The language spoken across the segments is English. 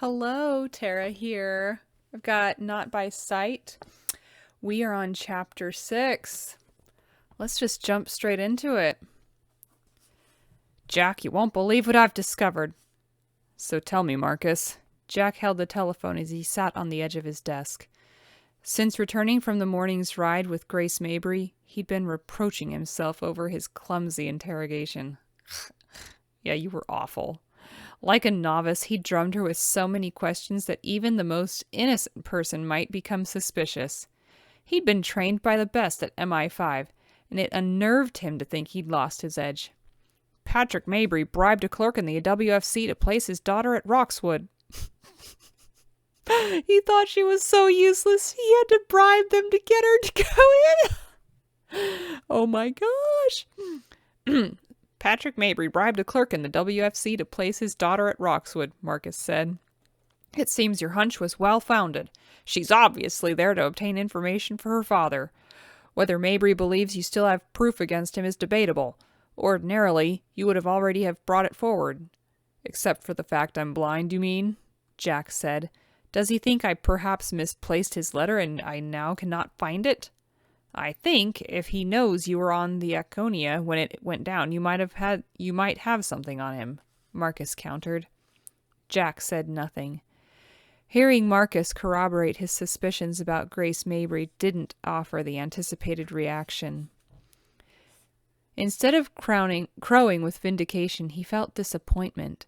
Hello, Tara here. I've got Not by Sight. We are on chapter 6. Let's just jump straight into it. Jack, you won't believe what I've discovered. So tell me, Marcus. Jack held the telephone as he sat on the edge of his desk. Since returning from the morning's ride with Grace Mabry, he'd been reproaching himself over his clumsy interrogation. Yeah, you were awful. Like a novice, he drummed her with so many questions that even the most innocent person might become suspicious. He'd been trained by the best at MI5, and it unnerved him to think he'd lost his edge. Patrick Mabry bribed a clerk in the WFC to place his daughter at Roxwood. He thought she was so useless, he had to bribe them to get her to go in. Oh my gosh. Patrick Mabry bribed a clerk in the WFC to place his daughter at Roxwood, Marcus said. It seems your hunch was well-founded. She's obviously there to obtain information for her father. Whether Mabry believes you still have proof against him is debatable. Ordinarily, you would have already have brought it forward. Except for the fact I'm blind, you mean? Jack said. Does he think I perhaps misplaced his letter and I now cannot find it? I think if he knows you were on the Akonia when it went down, you might have something on him, Marcus countered. Jack said nothing. Hearing Marcus corroborate his suspicions about Grace Mabry didn't offer the anticipated reaction. Instead of crowing with vindication, he felt disappointment.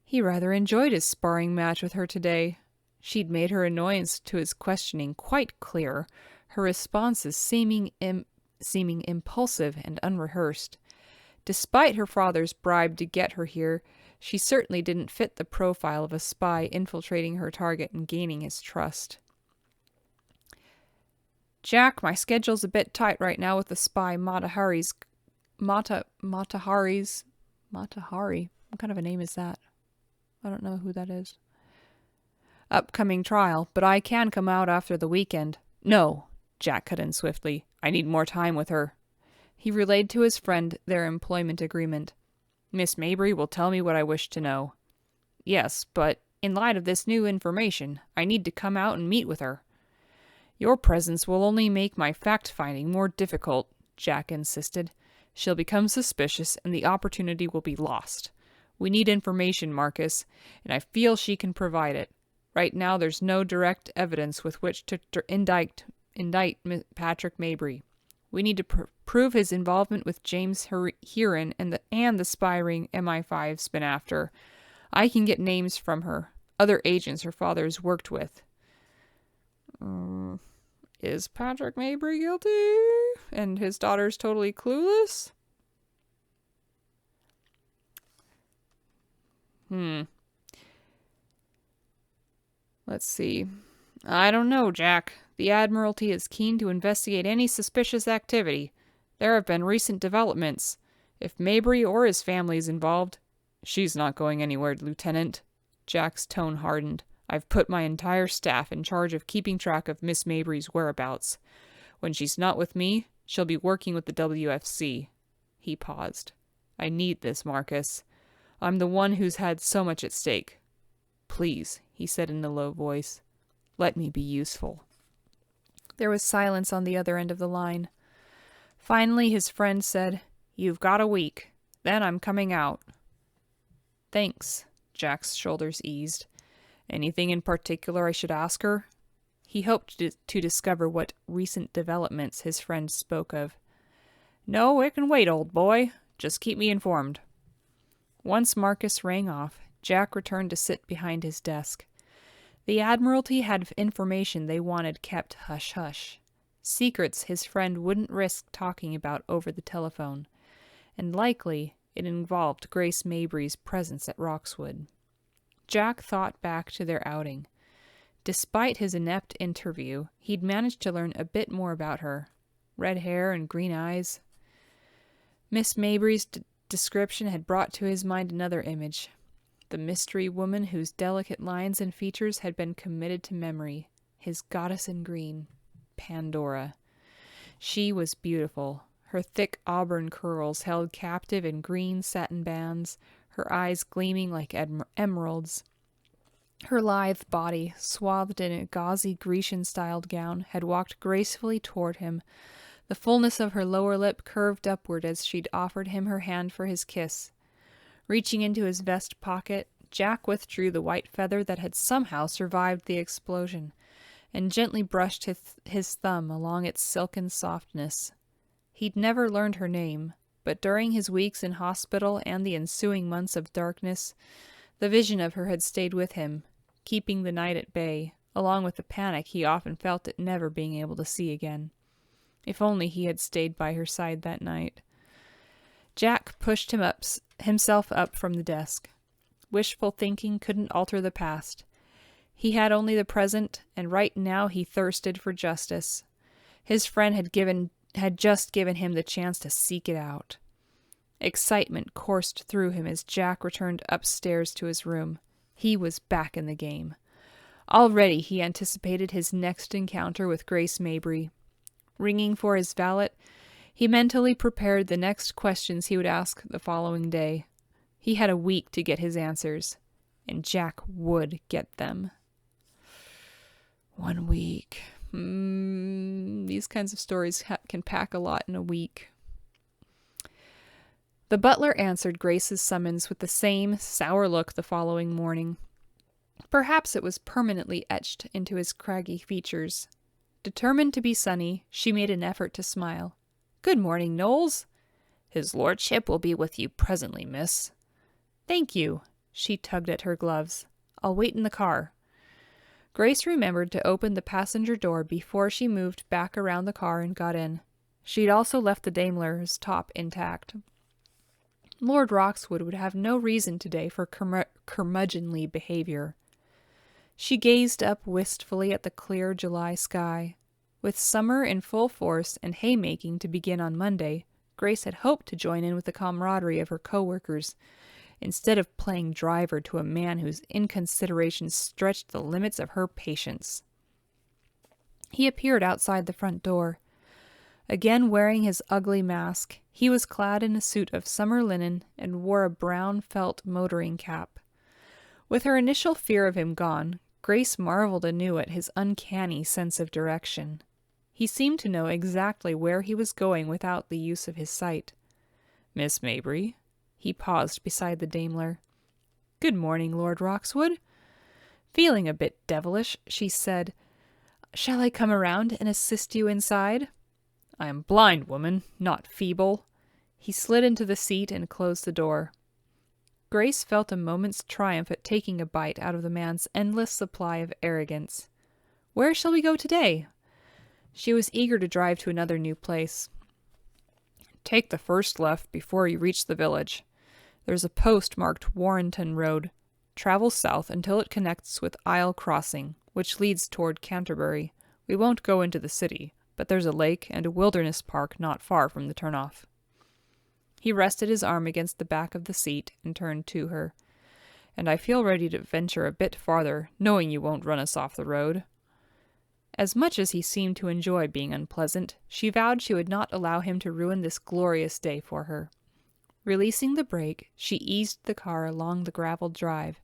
He rather enjoyed his sparring match with her today. She'd made her annoyance to his questioning quite clear, her responses seeming impulsive and unrehearsed. Despite her father's bribe to get her here, she certainly didn't fit the profile of a spy infiltrating her target and gaining his trust. Jack, my schedule's a bit tight right now with the spy Matahari. What kind of a name is that? I don't know who that is. Upcoming trial, but I can come out after the weekend. No, Jack cut in swiftly. I need more time with her. He relayed to his friend their employment agreement. Miss Mabry will tell me what I wish to know. Yes, but in light of this new information, I need to come out and meet with her. Your presence will only make my fact-finding more difficult, Jack insisted. She'll become suspicious and the opportunity will be lost. We need information, Marcus, and I feel she can provide it. Right now, there's no direct evidence with which to indict Patrick Mabry. We need to prove his involvement with James Heron and the spy ring MI5's been after. I can get names from her, other agents her father's worked with. Is Patrick Mabry guilty? And his daughter's totally clueless? Let's see. I don't know, Jack. The Admiralty is keen to investigate any suspicious activity. There have been recent developments. If Mabry or his family is involved... She's not going anywhere, Lieutenant. Jack's tone hardened. I've put my entire staff in charge of keeping track of Miss Mabry's whereabouts. When she's not with me, she'll be working with the WFC. He paused. I need this, Marcus. I'm the one who's had so much at stake. Please, he said in a low voice. Let me be useful. There was silence on the other end of the line. Finally, his friend said, You've got a week. Then I'm coming out. Thanks. Jack's shoulders eased. Anything in particular I should ask her? He hoped to discover what recent developments his friend spoke of. No, it can wait, old boy. Just keep me informed. Once Marcus rang off, Jack returned to sit behind his desk. The Admiralty had information they wanted kept hush-hush. Secrets his friend wouldn't risk talking about over the telephone. And likely, it involved Grace Mabry's presence at Roxwood. Jack thought back to their outing. Despite his inept interview, he'd managed to learn a bit more about her. Red hair and green eyes. Miss Mabry's description had brought to his mind another image. The mystery woman whose delicate lines and features had been committed to memory. His goddess in green. Pandora. She was beautiful. Her thick auburn curls held captive in green satin bands, her eyes gleaming like emeralds. Her lithe body, swathed in a gauzy Grecian-styled gown, had walked gracefully toward him. The fullness of her lower lip curved upward as she'd offered him her hand for his kiss. Reaching into his vest pocket, Jack withdrew the white feather that had somehow survived the explosion, and gently brushed his thumb along its silken softness. He'd never learned her name, but during his weeks in hospital and the ensuing months of darkness, the vision of her had stayed with him, keeping the night at bay, along with the panic he often felt at never being able to see again. If only he had stayed by her side that night. Jack pushed himself up from the desk. Wishful thinking couldn't alter the past. He had only the present, and right now he thirsted for justice. His friend had just given him the chance to seek it out. Excitement coursed through him as Jack returned upstairs to his room. He was back in the game. Already he anticipated his next encounter with Grace Mabry. Ringing for his valet, he mentally prepared the next questions he would ask the following day. He had a week to get his answers, and Jack would get them. 1 week. These kinds of stories can pack a lot in a week. The butler answered Grace's summons with the same sour look the following morning. Perhaps it was permanently etched into his craggy features. Determined to be sunny, she made an effort to smile. "Good morning, Knowles." "His lordship will be with you presently, miss." "Thank you." She tugged at her gloves. "I'll wait in the car." Grace remembered to open the passenger door before she moved back around the car and got in. She'd also left the Daimler's top intact. Lord Roxwood would have no reason today for curmudgeonly behavior. She gazed up wistfully at the clear July sky. With summer in full force and haymaking to begin on Monday, Grace had hoped to join in with the camaraderie of her co-workers, instead of playing driver to a man whose inconsideration stretched the limits of her patience. He appeared outside the front door. Again wearing his ugly mask, he was clad in a suit of summer linen and wore a brown felt motoring cap. With her initial fear of him gone, Grace marveled anew at his uncanny sense of direction. He seemed to know exactly where he was going without the use of his sight. "Miss Mabry?" He paused beside the Daimler. "Good morning, Lord Roxwood." Feeling a bit devilish, she said, "Shall I come around and assist you inside?" "I am blind, woman, not feeble." He slid into the seat and closed the door. Grace felt a moment's triumph at taking a bite out of the man's endless supply of arrogance. "Where shall we go today?" She was eager to drive to another new place. "Take the first left before you reach the village. There's a post marked Warrenton Road. Travel south until it connects with Isle Crossing, which leads toward Canterbury. We won't go into the city, but there's a lake and a wilderness park not far from the turnoff." He rested his arm against the back of the seat and turned to her. "And I feel ready to venture a bit farther, knowing you won't run us off the road." As much as he seemed to enjoy being unpleasant, she vowed she would not allow him to ruin this glorious day for her. Releasing the brake, she eased the car along the graveled drive.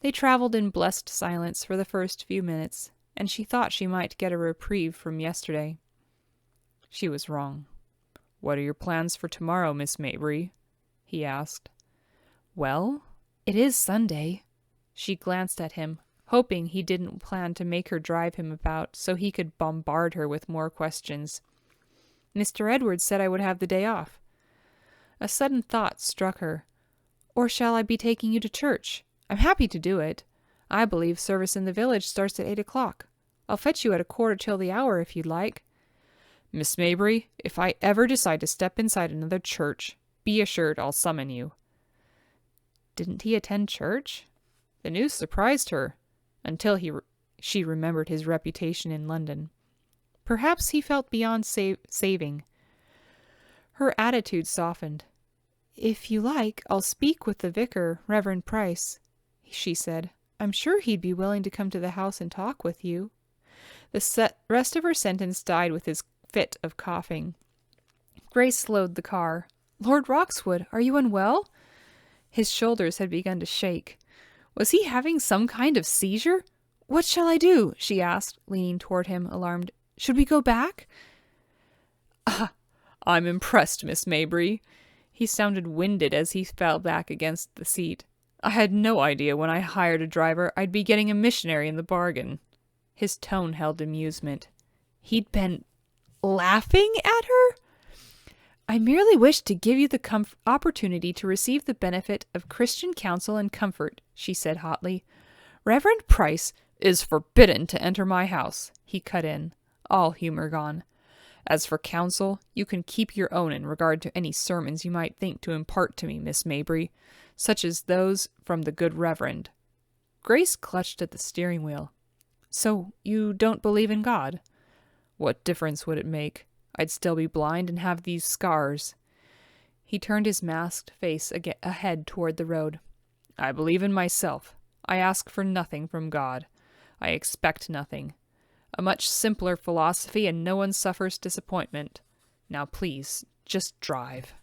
They traveled in blessed silence for the first few minutes, and she thought she might get a reprieve from yesterday. She was wrong. "What are your plans for tomorrow, Miss Mabry?" he asked. "Well, it is Sunday." She glanced at him, hoping he didn't plan to make her drive him about so he could bombard her with more questions. "Mr. Edwards said I would have the day off." A sudden thought struck her. "Or shall I be taking you to church? I'm happy to do it. I believe service in the village starts at 8 o'clock. I'll fetch you at 1/4 till the hour if you'd like." "Miss Mabry, if I ever decide to step inside another church, be assured I'll summon you." Didn't he attend church? The news surprised her, until she remembered his reputation in London. Perhaps he felt beyond saving. Her attitude softened. "If you like, I'll speak with the vicar, Reverend Price," she said. "I'm sure he'd be willing to come to the house and talk with you." The rest of her sentence died with his fit of coughing. Grace slowed the car. "Lord Roxwood, are you unwell?" His shoulders had begun to shake. Was he having some kind of seizure? What shall I do? She asked, leaning toward him, alarmed. Should we go back? I'm impressed, Miss Mabry. He sounded winded as he fell back against the seat. I had no idea when I hired a driver I'd be getting a missionary in the bargain. His tone held amusement. He'd been laughing at her? I merely wished to give you the opportunity to receive the benefit of Christian counsel and comfort, she said hotly. Reverend Price is forbidden to enter my house, he cut in, all humor gone. As for counsel, you can keep your own in regard to any sermons you might think to impart to me, Miss Mabry, such as those from the good Reverend. Grace clutched at the steering wheel. So you don't believe in God? What difference would it make? I'd still be blind and have these scars. He turned his masked face ahead toward the road. I believe in myself. I ask for nothing from God. I expect nothing. A much simpler philosophy, and no one suffers disappointment. Now please, just drive.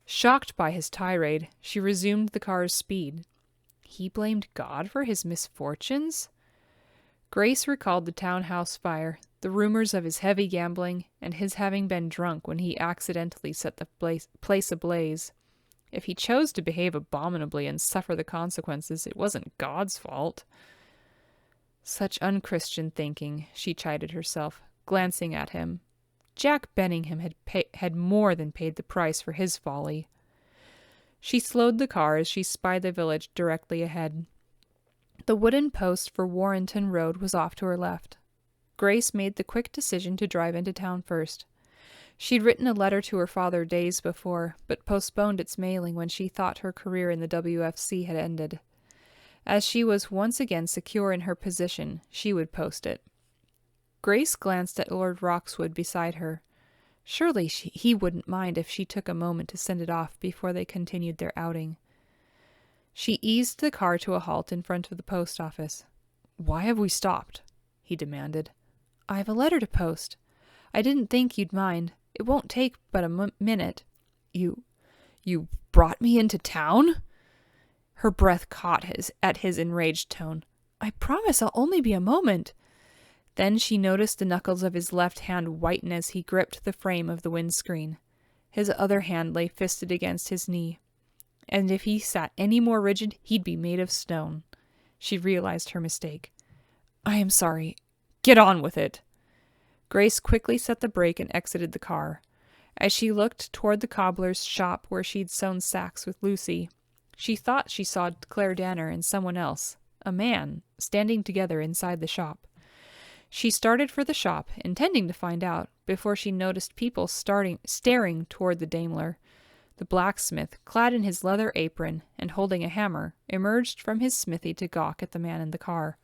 Shocked by his tirade, she resumed the car's speed. He blamed God for his misfortunes? Grace recalled the townhouse fire, the rumors of his heavy gambling, and his having been drunk when he accidentally set the place ablaze. If he chose to behave abominably and suffer the consequences, it wasn't God's fault. Such unchristian thinking, she chided herself, glancing at him. Jack Benningham had more than paid the price for his folly. She slowed the car as she spied the village directly ahead. The wooden post for Warrenton Road was off to her left. Grace made the quick decision to drive into town first. She'd written a letter to her father days before, but postponed its mailing when she thought her career in the WFC had ended. As she was once again secure in her position, she would post it. Grace glanced at Lord Roxwood beside her. Surely he wouldn't mind if she took a moment to send it off before they continued their outing. She eased the car to a halt in front of the post office. "Why have we stopped?" he demanded. "I have a letter to post. I didn't think you'd mind. It won't take but a minute." You brought me into town?" Her breath caught at his enraged tone. "I promise I'll only be a moment." Then she noticed the knuckles of his left hand whiten as he gripped the frame of the windscreen. His other hand lay fisted against his knee. And if he sat any more rigid, he'd be made of stone. She realized her mistake. "I am sorry. Get on with it." Grace quickly set the brake and exited the car. As she looked toward the cobbler's shop where she'd sewn sacks with Lucy, she thought she saw Claire Danner and someone else, a man, standing together inside the shop. She started for the shop, intending to find out, before she noticed people staring toward the Daimler. The blacksmith, clad in his leather apron and holding a hammer, emerged from his smithy to gawk at the man in the car.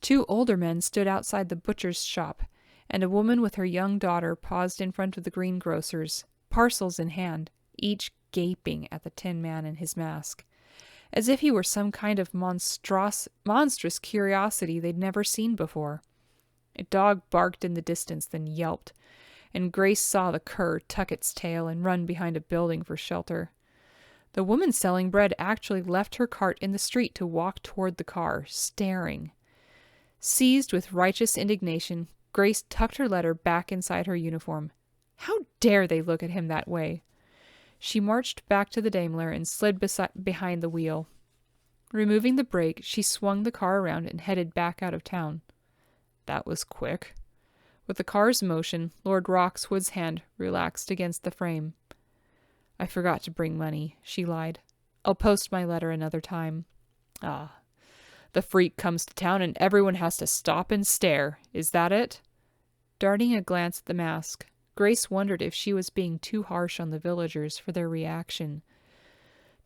Two older men stood outside the butcher's shop, and a woman with her young daughter paused in front of the greengrocer's, parcels in hand, each gaping at the tin man in his mask, as if he were some kind of monstrous curiosity they'd never seen before. A dog barked in the distance, then yelped, and Grace saw the cur tuck its tail and run behind a building for shelter. The woman selling bread actually left her cart in the street to walk toward the car, staring. Seized with righteous indignation, Grace tucked her letter back inside her uniform. How dare they look at him that way? She marched back to the Daimler and slid behind the wheel. Removing the brake, she swung the car around and headed back out of town. That was quick. With the car's motion, Lord Roxwood's hand relaxed against the frame. "I forgot to bring money," she lied. "I'll post my letter another time." "Ah, the freak comes to town and everyone has to stop and stare. Is that it?" Darting a glance at the mask, Grace wondered if she was being too harsh on the villagers for their reaction.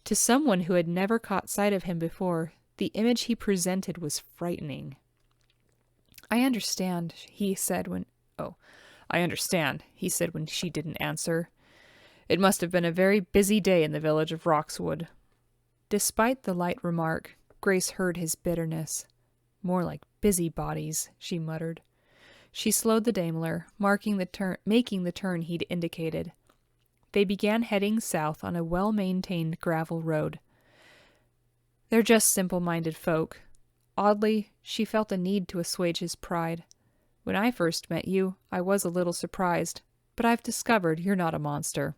To someone who had never caught sight of him before, the image he presented was frightening. I understand," he said when she didn't answer. It must have been a very busy day in the village of Roxwood. Despite the light remark, Grace heard his bitterness. "More like busybodies," she muttered. She slowed the Daimler, making the turn he'd indicated. They began heading south on a well-maintained gravel road. They're just simple-minded folk. Oddly, she felt a need to assuage his pride. When I first met you, I was a little surprised, but I've discovered you're not a monster.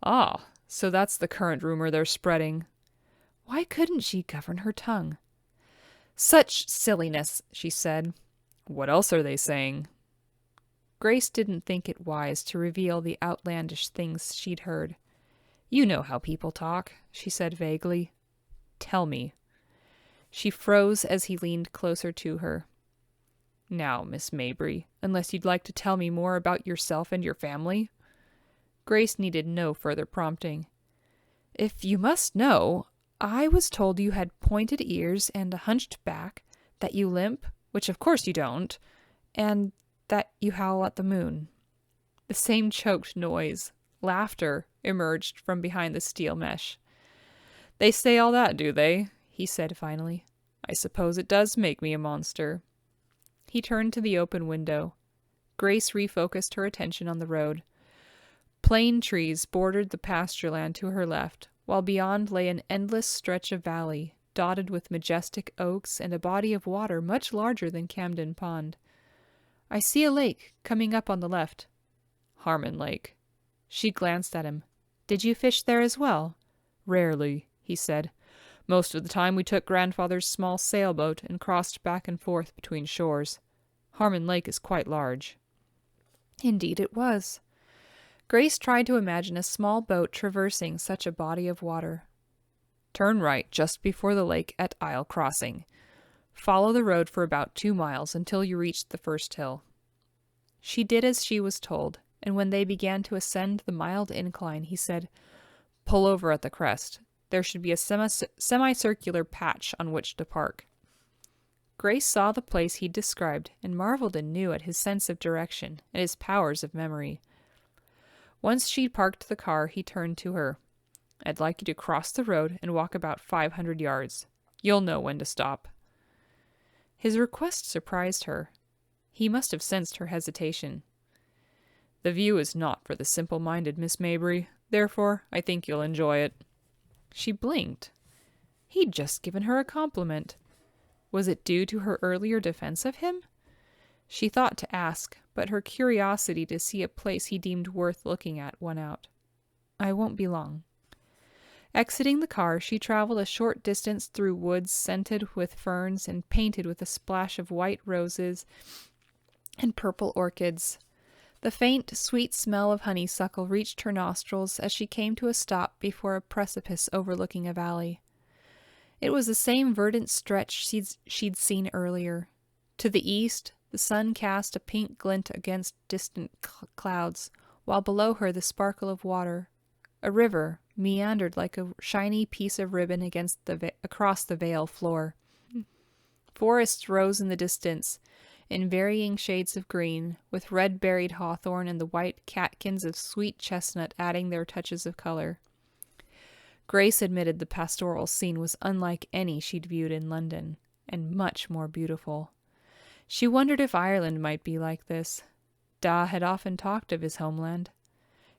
Ah, so that's the current rumor they're spreading. Why couldn't she govern her tongue? Such silliness, she said. What else are they saying? Grace didn't think it wise to reveal the outlandish things she'd heard. You know how people talk, she said vaguely. Tell me. She froze as he leaned closer to her. Now, Miss Mabry, unless you'd like to tell me more about yourself and your family. Grace needed no further prompting. If you must know, I was told you had pointed ears and a hunched back, that you limp, which of course you don't, and that you howl at the moon. The same choked noise, laughter, emerged from behind the steel mesh. They say all that, do they? He said finally. I suppose it does make me a monster. He turned to the open window. Grace refocused her attention on the road. Plane trees bordered the pasture land to her left, while beyond lay an endless stretch of valley, dotted with majestic oaks and a body of water much larger than Camden Pond. I see a lake coming up on the left. Harmon Lake. She glanced at him. Did you fish there as well? Rarely, he said. Most of the time we took grandfather's small sailboat and crossed back and forth between shores. Harmon Lake is quite large. Indeed it was. Grace tried to imagine a small boat traversing such a body of water. Turn right just before the lake at Isle Crossing. Follow the road for about 2 miles until you reach the first hill. She did as she was told, and when they began to ascend the mild incline, he said, Pull over at the crest. There should be a semicircular patch on which to park. Grace saw the place he'd described and marveled anew at his sense of direction and his powers of memory. Once she'd parked the car, he turned to her. I'd like you to cross the road and walk about 500 yards. You'll know when to stop. His request surprised her. He must have sensed her hesitation. The view is not for the simple-minded, Miss Mabry. Therefore, I think you'll enjoy it. She blinked. He'd just given her a compliment. Was it due to her earlier defense of him? She thought to ask, but her curiosity to see a place he deemed worth looking at won out. I won't be long. Exiting the car, she traveled a short distance through woods scented with ferns and painted with a splash of white roses and purple orchids. The faint, sweet smell of honeysuckle reached her nostrils as she came to a stop before a precipice overlooking a valley. It was the same verdant stretch she'd seen earlier. To the east, the sun cast a pink glint against distant clouds, while below her the sparkle of water, a river, meandered like a shiny piece of ribbon across the vale floor. Forests rose in the distance, in varying shades of green, with red-berried hawthorn and the white catkins of sweet chestnut adding their touches of color. Grace admitted the pastoral scene was unlike any she'd viewed in London, and much more beautiful. She wondered if Ireland might be like this. Da had often talked of his homeland.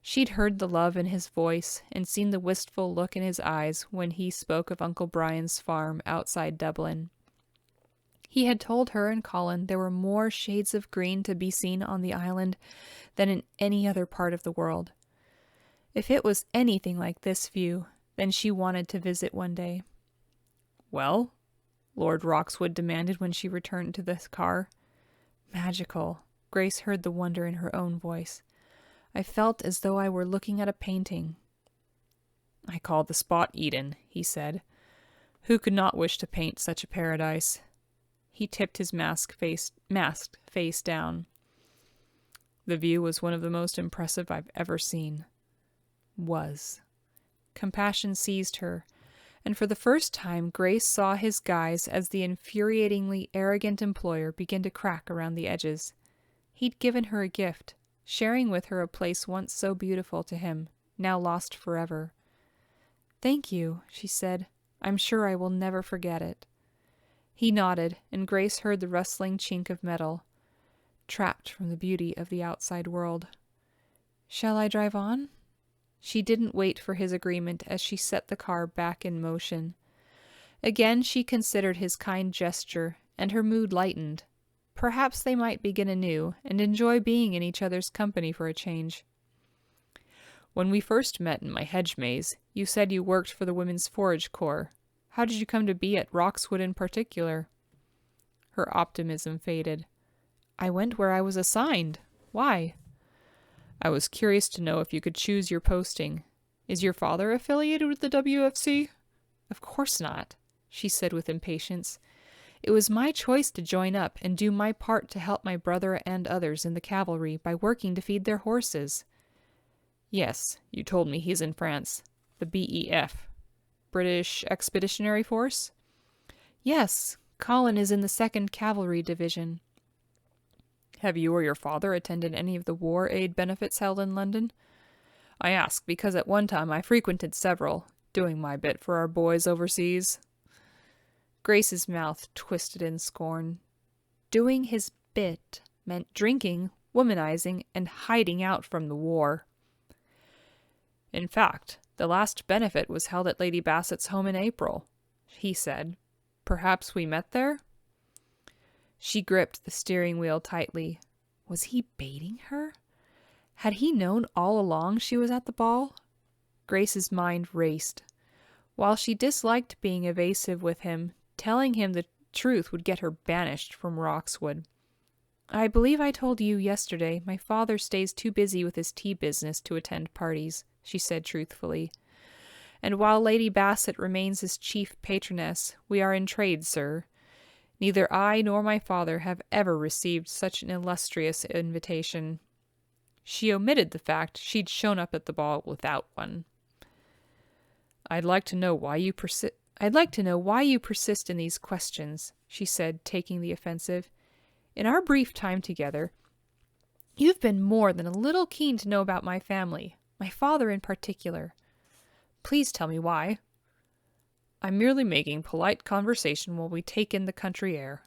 She'd heard the love in his voice and seen the wistful look in his eyes when he spoke of Uncle Brian's farm outside Dublin. He had told her and Colin there were more shades of green to be seen on the island than in any other part of the world. If it was anything like this view, then she wanted to visit one day. Well? Lord Roxwood demanded when she returned to the car. Magical. Grace heard the wonder in her own voice. I felt as though I were looking at a painting. I call the spot Eden, he said. Who could not wish to paint such a paradise? He tipped his masked face down. The view was one of the most impressive I've ever seen. Was. Compassion seized her, and for the first time Grace saw his guise as the infuriatingly arrogant employer begin to crack around the edges. He'd given her a gift, sharing with her a place once so beautiful to him, now lost forever. Thank you, she said. I'm sure I will never forget it. He nodded, and Grace heard the rustling chink of metal, trapped from the beauty of the outside world. Shall I drive on? She didn't wait for his agreement as she set the car back in motion. Again she considered his kind gesture, and her mood lightened. Perhaps they might begin anew, and enjoy being in each other's company for a change. When we first met in my hedge maze, you said you worked for the Women's Forage Corps. How did you come to be at Roxwood in particular? Her optimism faded. I went where I was assigned. Why? I was curious to know if you could choose your posting. Is your father affiliated with the WFC? Of course not, she said with impatience. It was my choice to join up and do my part to help my brother and others in the cavalry by working to feed their horses. Yes, you told me he's in France. The BEF. British Expeditionary Force? Yes, Colin is in the 2nd Cavalry Division. Have you or your father attended any of the war aid benefits held in London? I ask because at one time I frequented several, doing my bit for our boys overseas. Grace's mouth twisted in scorn. Doing his bit meant drinking, womanizing, and hiding out from the war. In fact, the last benefit was held at Lady Bassett's home in April, he said. Perhaps we met there? She gripped the steering wheel tightly. Was he baiting her? Had he known all along she was at the ball? Grace's mind raced. While she disliked being evasive with him, telling him the truth would get her banished from Roxwood. I believe I told you yesterday my father stays too busy with his tea business to attend parties, she said truthfully. And while Lady Bassett remains his chief patroness, we are in trade, sir. Neither I nor my father have ever received such an illustrious invitation. She omitted the fact she'd shown up at the ball without one. I'd like to know why you persist in these questions, she said, taking the offensive. In our brief time together, you've been more than a little keen to know about my family, my father in particular. Please tell me why. I'm merely making polite conversation while we take in the country air.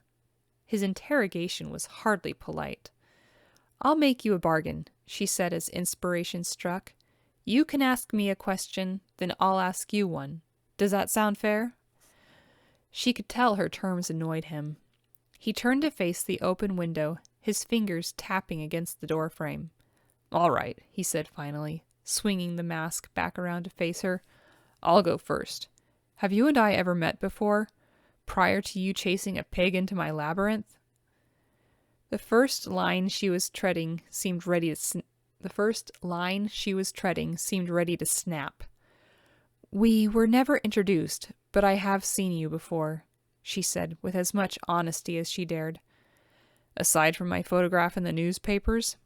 His interrogation was hardly polite. I'll make you a bargain, she said as inspiration struck. You can ask me a question, then I'll ask you one. Does that sound fair? She could tell her terms annoyed him. He turned to face the open window, his fingers tapping against the door frame. All right, he said finally, swinging the mask back around to face her. I'll go first. Have you and I ever met before, prior to you chasing a pig into my labyrinth? The first line she was treading seemed ready to snap. We were never introduced, but I have seen you before, she said with as much honesty as she dared. Aside from my photograph in the newspapers?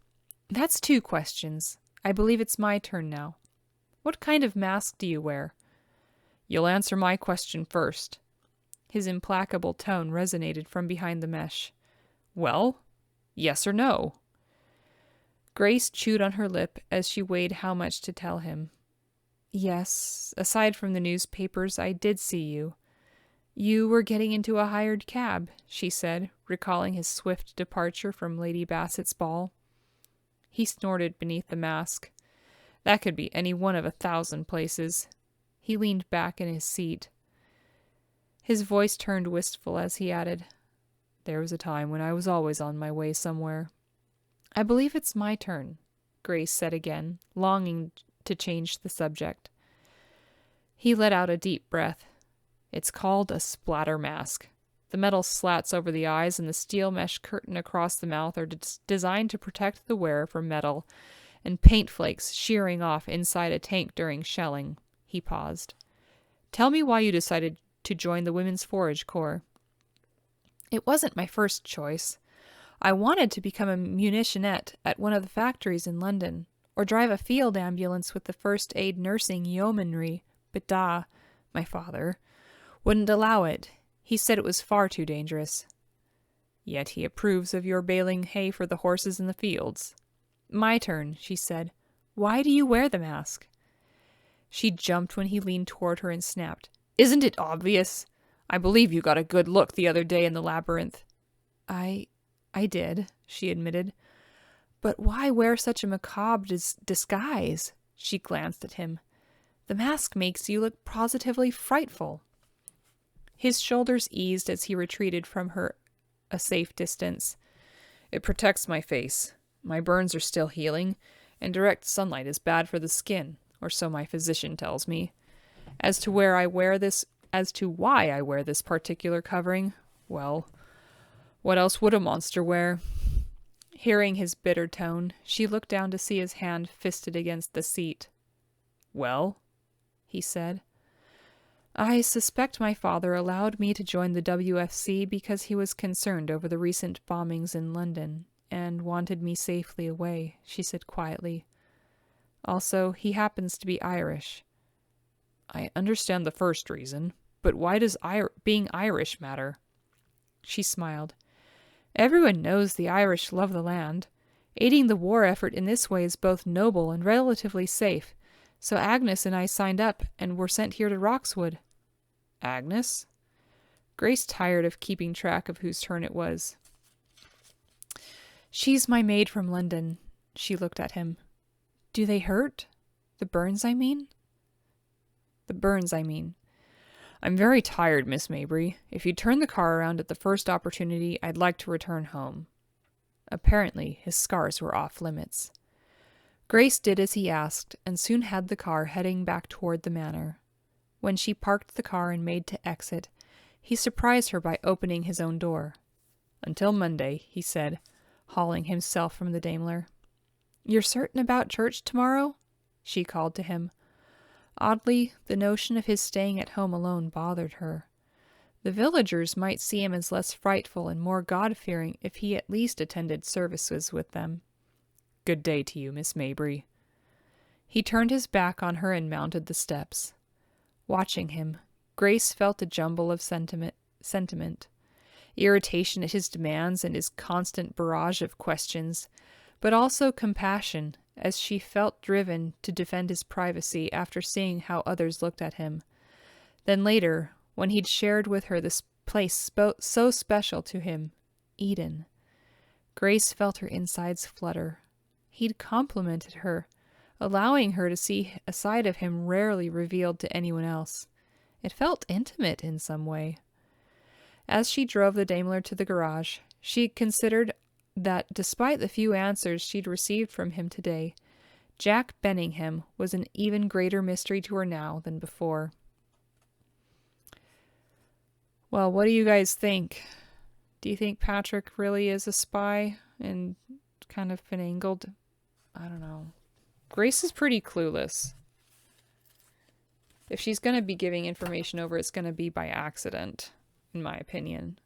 That's 2 questions. I believe it's my turn now. What kind of mask do you wear? You'll answer my question first. His implacable tone resonated from behind the mesh. Well, yes or no? Grace chewed on her lip as she weighed how much to tell him. Yes, aside from the newspapers, I did see you. You were getting into a hired cab, she said, recalling his swift departure from Lady Bassett's ball. He snorted beneath the mask. That could be any one of 1,000 places. He leaned back in his seat. His voice turned wistful as he added, There was a time when I was always on my way somewhere. I believe it's my turn, Grace said again, longing to change the subject. He let out a deep breath. It's called a splatter mask. The metal slats over the eyes and the steel mesh curtain across the mouth are designed to protect the wearer from metal and paint flakes shearing off inside a tank during shelling. He paused. Tell me why you decided to join the Women's Forage Corps. It wasn't my first choice. I wanted to become a munitionette at one of the factories in London, or drive a field ambulance with the first aid nursing yeomanry, but my father, wouldn't allow it. He said it was far too dangerous. Yet he approves of your baling hay for the horses in the fields. My turn, she said. Why do you wear the mask? She jumped when he leaned toward her and snapped. Isn't it obvious? I believe you got a good look the other day in the labyrinth. I did, she admitted. But why wear such a macabre disguise? She glanced at him. The mask makes you look positively frightful. His shoulders eased as he retreated from her a safe distance. It protects my face. My burns are still healing, and direct sunlight is bad for the skin, or so my physician tells me. As to why I wear this particular covering, well, what else would a monster wear? Hearing his bitter tone, she looked down to see his hand fisted against the seat. Well, he said. I suspect my father allowed me to join the WFC because he was concerned over the recent bombings in London and wanted me safely away, she said quietly. Also, he happens to be Irish. I understand the first reason, but why does being Irish matter? She smiled. Everyone knows the Irish love the land. Aiding the war effort in this way is both noble and relatively safe, so Agnes and I signed up and were sent here to Roxwood. Agnes? Grace tired of keeping track of whose turn it was. She's my maid from London. She looked at him. Do they hurt? The burns, I mean. I'm very tired, Miss Mabry. If you'd turn the car around at the first opportunity, I'd like to return home. Apparently, his scars were off limits. Grace did as he asked, and soon had the car heading back toward the manor. When she parked the car and made to exit, he surprised her by opening his own door. Until Monday, he said, hauling himself from the Daimler. You're certain about church tomorrow? She called to him. Oddly, the notion of his staying at home alone bothered her. The villagers might see him as less frightful and more God-fearing if he at least attended services with them. Good day to you, Miss Mabry. He turned his back on her and mounted the steps. Watching him, Grace felt a jumble of sentiment, irritation at his demands and his constant barrage of questions, but also compassion as she felt driven to defend his privacy after seeing how others looked at him. Then later, when he'd shared with her this place so special to him, Eden, Grace felt her insides flutter. He'd complimented her, allowing her to see a side of him rarely revealed to anyone else. It felt intimate in some way. As she drove the Daimler to the garage, she considered that despite the few answers she'd received from him today, Jack Benningham was an even greater mystery to her now than before. Well, what do you guys think? Do you think Patrick really is a spy and kind of finagled? I don't know. Grace is pretty clueless. If she's going to be giving information over, it's going to be by accident, in my opinion.